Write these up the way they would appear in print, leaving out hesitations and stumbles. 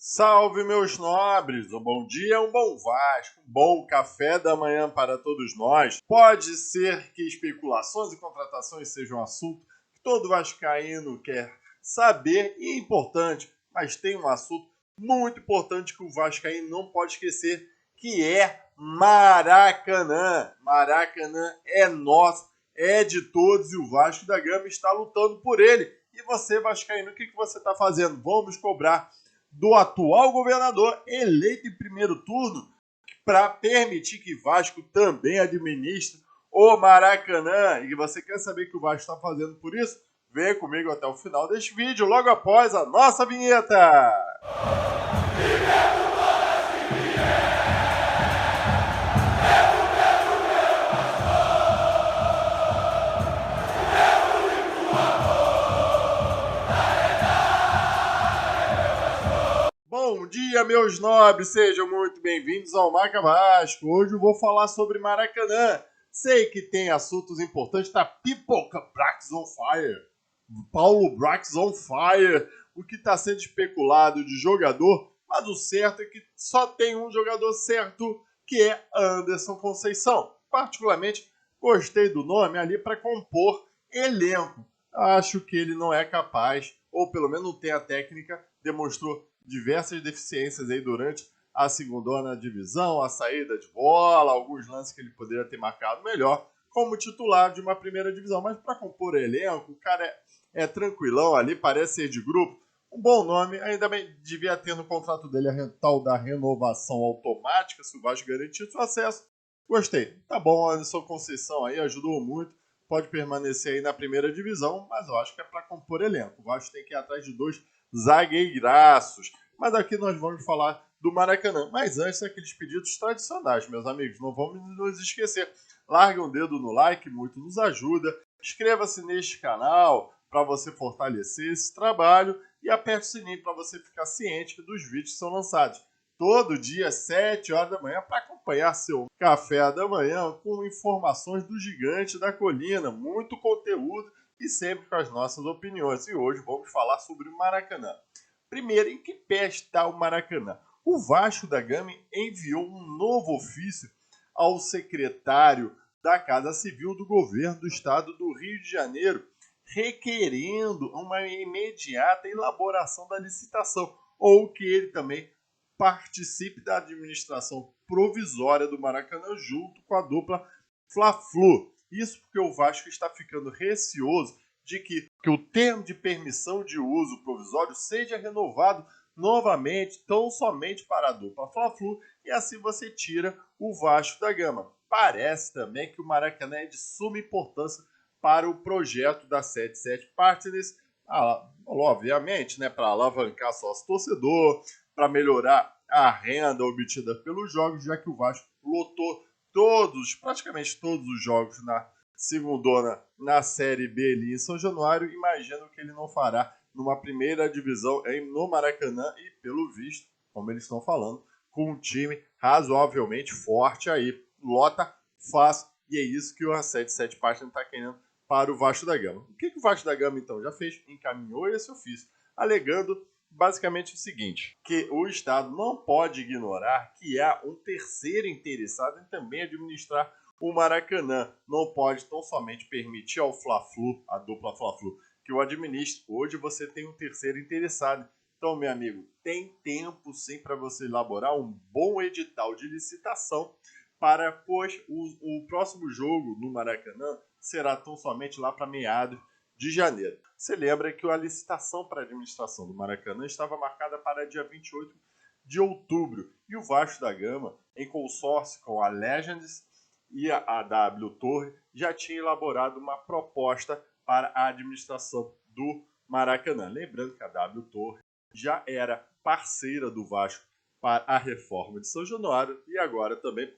Salve, meus nobres! Um bom dia, um bom Vasco, um bom café da manhã para todos nós. Pode ser que especulações e contratações sejam um assunto que todo vascaíno quer saber e é importante, mas tem um assunto muito importante que o vascaíno não pode esquecer, que é Maracanã. Maracanã é nosso, é de todos e o Vasco da Gama está lutando por ele. E você, vascaíno, o que você está fazendo? Vamos cobrar do atual governador eleito em primeiro turno para permitir que Vasco também administre o Maracanã. E você quer saber o que o Vasco está fazendo por isso? Vem comigo até o final deste vídeo, logo após a nossa vinheta. Bom dia, meus nobres, sejam muito bem-vindos ao Marca Vasco. Hoje eu vou falar sobre Maracanã. Sei que tem assuntos importantes, tá pipoca, Brax on fire. Paulo Brax on fire. O que está sendo especulado de jogador, mas o certo é que só tem um jogador certo, que é Anderson Conceição. Particularmente, gostei do nome ali para compor elenco. Acho que ele não é capaz, ou pelo menos não tem a técnica, demonstrou diversas deficiências aí durante a segundona divisão, a saída de bola, alguns lances que ele poderia ter marcado melhor como titular de uma primeira divisão. Mas para compor elenco, o cara é tranquilão ali, parece ser de grupo. Um bom nome, ainda bem, devia ter no contrato dele a tal da renovação automática, se o Vasco garantir seu acesso. Gostei. Tá bom, Anderson Conceição aí ajudou muito, pode permanecer aí na primeira divisão, mas eu acho que é para compor elenco. O Vasco tem que ir atrás de dois zagueiraços. Mas aqui nós vamos falar do Maracanã. Mas antes, aqueles pedidos tradicionais, meus amigos, não vamos nos esquecer. Largue um dedo no like, muito nos ajuda. Inscreva-se neste canal para você fortalecer esse trabalho e aperte o sininho para você ficar ciente dos vídeos que são lançados. Todo dia, 7 horas da manhã, para acompanhar seu café da manhã com informações do gigante da colina. Muito conteúdo e sempre com as nossas opiniões. E hoje vamos falar sobre o Maracanã. Primeiro, em que pé está o Maracanã? O Vasco da Gama enviou um novo ofício ao secretário da Casa Civil do Governo do Estado do Rio de Janeiro, requerendo uma imediata elaboração da licitação, ou que ele também participe da administração provisória do Maracanã junto com a dupla Fla-Flu. Isso porque o Vasco está ficando receoso de que o termo de permissão de uso provisório seja renovado novamente, tão somente para a dupla Fla-Flu, e assim você tira o Vasco da Gama. Parece também que o Maracanã é de suma importância para o projeto da 77 Partners, obviamente, né, para alavancar sócio torcedor, para melhorar a renda obtida pelos jogos, já que o Vasco lotou praticamente todos os jogos na segundona na Série B ali em São Januário. Imagino que ele não fará numa primeira divisão no Maracanã e, pelo visto, como eles estão falando, com um time razoavelmente forte aí. Lota fácil e é isso que o 77 Partners está querendo para o Vasco da Gama. O que o Vasco da Gama, então, já fez? Encaminhou esse ofício, alegando basicamente o seguinte, que o Estado não pode ignorar que há um terceiro interessado em também administrar o Maracanã. Não pode tão somente permitir ao Fla-Flu, a dupla Fla-Flu, que o administre. Hoje você tem um terceiro interessado. Então, meu amigo, tem tempo sim para você elaborar um bom edital de licitação para, pois, o próximo jogo no Maracanã será tão somente lá para meados de janeiro. Você lembra que a licitação para a administração do Maracanã estava marcada para dia 28 de outubro. E o Vasco da Gama, em consórcio com a Legends e a W Torre, já tinha elaborado uma proposta para a administração do Maracanã. Lembrando que a W Torre já era parceira do Vasco para a reforma de São Januário e agora também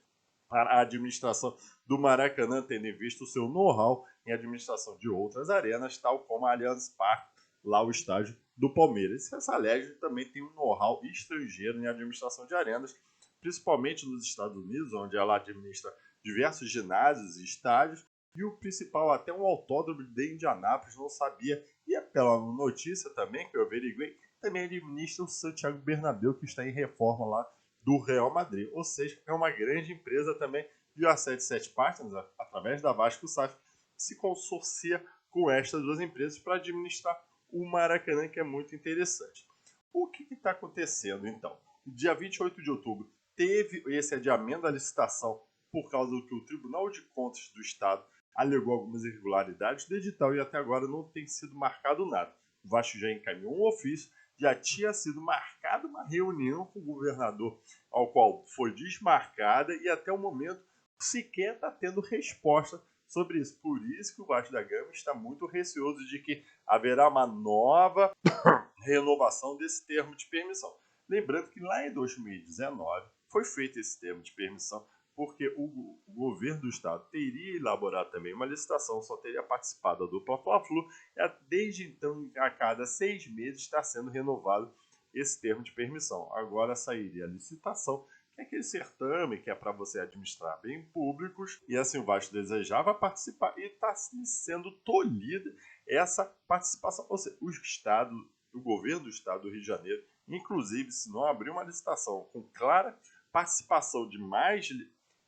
para a administração do Maracanã, tendo em vista o seu know-how em administração de outras arenas, tal como a Allianz Parque, lá o estádio do Palmeiras. Essa Legend também tem um know-how estrangeiro em administração de arenas, principalmente nos Estados Unidos, onde ela administra diversos ginásios e estádios, e o principal, até um autódromo de Indianápolis, não sabia, e é pela notícia também que eu averiguei, também administra o Santiago Bernabéu, que está em reforma lá do Real Madrid. Ou seja, é uma grande empresa também, e a 77 Partners, através da Vasco SAF, se consorcia com estas duas empresas para administrar o Maracanã, que é muito interessante. O que está acontecendo, então? Dia 28 de outubro teve esse adiamento da licitação por causa do que o Tribunal de Contas do Estado alegou algumas irregularidades do edital e até agora não tem sido marcado nada. O Vasco já encaminhou um ofício, já tinha sido marcada uma reunião com o governador, ao qual foi desmarcada e até o momento sequer está tendo resposta sobre isso. Por isso que o Vasco da Gama está muito receoso de que haverá uma nova renovação desse termo de permissão. Lembrando que lá em 2019 foi feito esse termo de permissão porque o governo do estado teria elaborado também uma licitação, só teria participado da dupla Fla-Flu, e desde então, a cada 6 meses, está sendo renovado esse termo de permissão. Agora sairia a licitação, que é aquele certame que é para você administrar bem públicos, e assim o Vasco desejava participar e está sendo tolhida essa participação. Ou seja, o governo do estado do Rio de Janeiro, inclusive, se não abrir uma licitação com clara participação de mais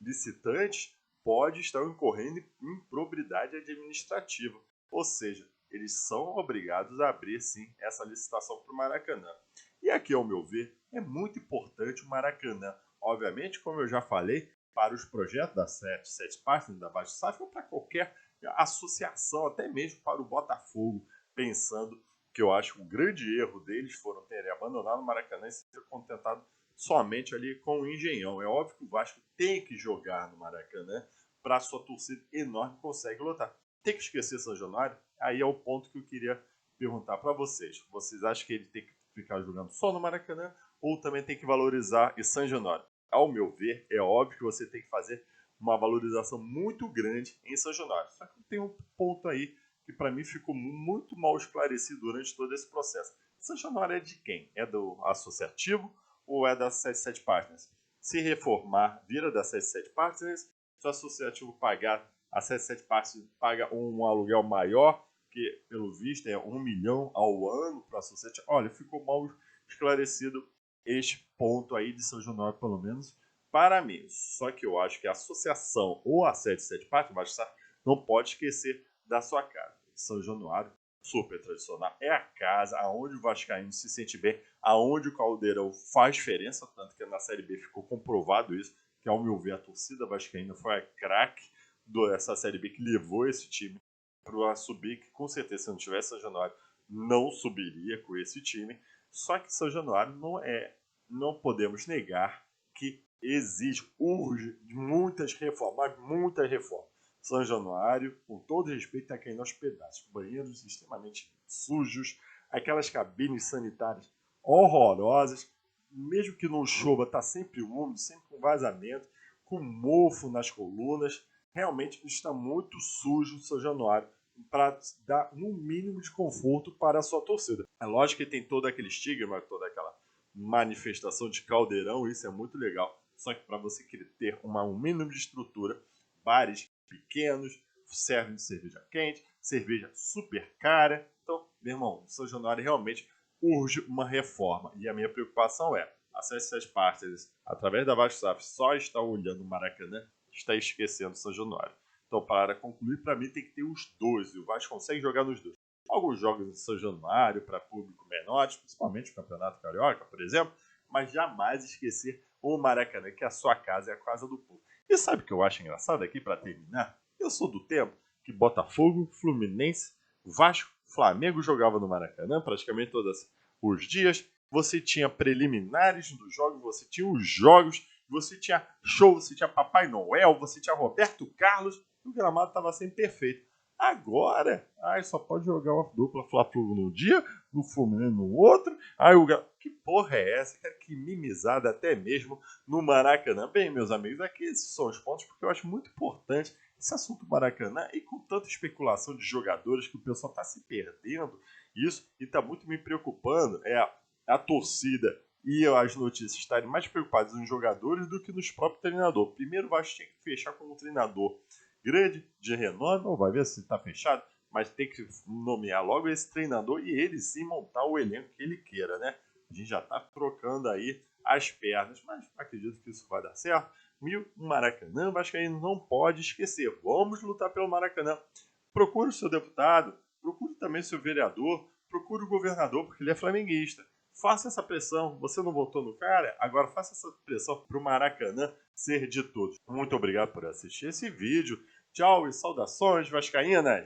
licitantes, pode estar incorrendo em improbidade administrativa. Ou seja, eles são obrigados a abrir, sim, essa licitação para o Maracanã. E aqui, ao meu ver, é muito importante o Maracanã. Obviamente, como eu já falei, para os projetos da 77 Partners, da Vasco SAF, ou para qualquer associação, até mesmo para o Botafogo, pensando que eu acho que o grande erro deles foram terem abandonado o Maracanã e se ter contentado somente ali com o Engenhão. É óbvio que o Vasco tem que jogar no Maracanã para a sua torcida enorme consegue lotar. Tem que esquecer São Januário? Aí é o ponto que eu queria perguntar para vocês. Vocês acham que ele tem que ficar jogando só no Maracanã ou também tem que valorizar em São Januário? Ao meu ver, é óbvio que você tem que fazer uma valorização muito grande em São Januário. Só que tem um ponto aí que para mim ficou muito mal esclarecido durante todo esse processo. São Januário é de quem? É do associativo ou é da 77 Partners? Se reformar, vira da 77 Partners. Se o associativo pagar, a 77 Partners paga um aluguel maior, que pelo visto é 1 milhão ao ano para o associativo. Olha, ficou mal esclarecido este ponto aí de São Januário, pelo menos para mim. Só que eu acho que a associação ou a 77 Partners não pode esquecer da sua casa. São Januário, super tradicional, é a casa aonde o vascaíno se sente bem, aonde o Caldeirão faz diferença, tanto que na Série B ficou comprovado isso, que ao meu ver a torcida vascaína foi a craque dessa Série B que levou esse time para subir, que com certeza se não tivesse São Januário não subiria com esse time. Só que São Januário não podemos negar que urge muitas reformas. São Januário, com todo respeito, está caindo aos pedaços. Banheiros extremamente sujos, aquelas cabines sanitárias horrorosas, mesmo que não chova, está sempre úmido, sempre com vazamento, com mofo nas colunas. Realmente está muito sujo o São Januário para dar um mínimo de conforto para a sua torcida. É lógico que tem todo aquele estigma, toda aquela manifestação de caldeirão, isso é muito legal. Só que para você querer ter um mínimo de estrutura, bares pequenos, servem de cerveja quente, cerveja super cara. Então, meu irmão, o São Januário realmente urge uma reforma. E a minha preocupação é, a 77 Partners, através da Vasco SAF, só está olhando o Maracanã, está esquecendo o São Januário. Então, para concluir, para mim tem que ter os dois, e o Vasco consegue jogar nos dois. Alguns jogos em São Januário para público menores, principalmente o Campeonato Carioca, por exemplo, mas jamais esquecer o Maracanã, que é a sua casa, é a casa do povo. E sabe o que eu acho engraçado aqui para terminar? Eu sou do tempo que Botafogo, Fluminense, Vasco, Flamengo jogava no Maracanã praticamente todos os dias. Você tinha preliminares dos jogos, você tinha os jogos, você tinha show, você tinha Papai Noel, você tinha Roberto Carlos, e o gramado estava sempre perfeito. Agora, só pode jogar uma dupla Fla-Flu num dia, no Fluminense no outro. Que porra é essa? Que mimizada até mesmo no Maracanã. Bem, meus amigos, aqui esses são os pontos porque eu acho muito importante esse assunto Maracanã e com tanta especulação de jogadores que o pessoal está se perdendo isso e está muito me preocupando. A torcida e as notícias estarem mais preocupadas nos jogadores do que nos próprios treinadores. Primeiro, o Vasco tinha que fechar com um treinador grande, de renome, ou vai ver se está fechado, mas tem que nomear logo esse treinador e ele sim montar o elenco que ele queira, né? A gente já está trocando aí as pernas, mas acredito que isso vai dar certo. E o Maracanã, vascaíno não pode esquecer. Vamos lutar pelo Maracanã. Procure o seu deputado, procure também o seu vereador, procure o governador, porque ele é flamenguista. Faça essa pressão. Você não votou no cara? Agora faça essa pressão para o Maracanã ser de todos. Muito obrigado por assistir esse vídeo. Tchau e saudações vascaínas!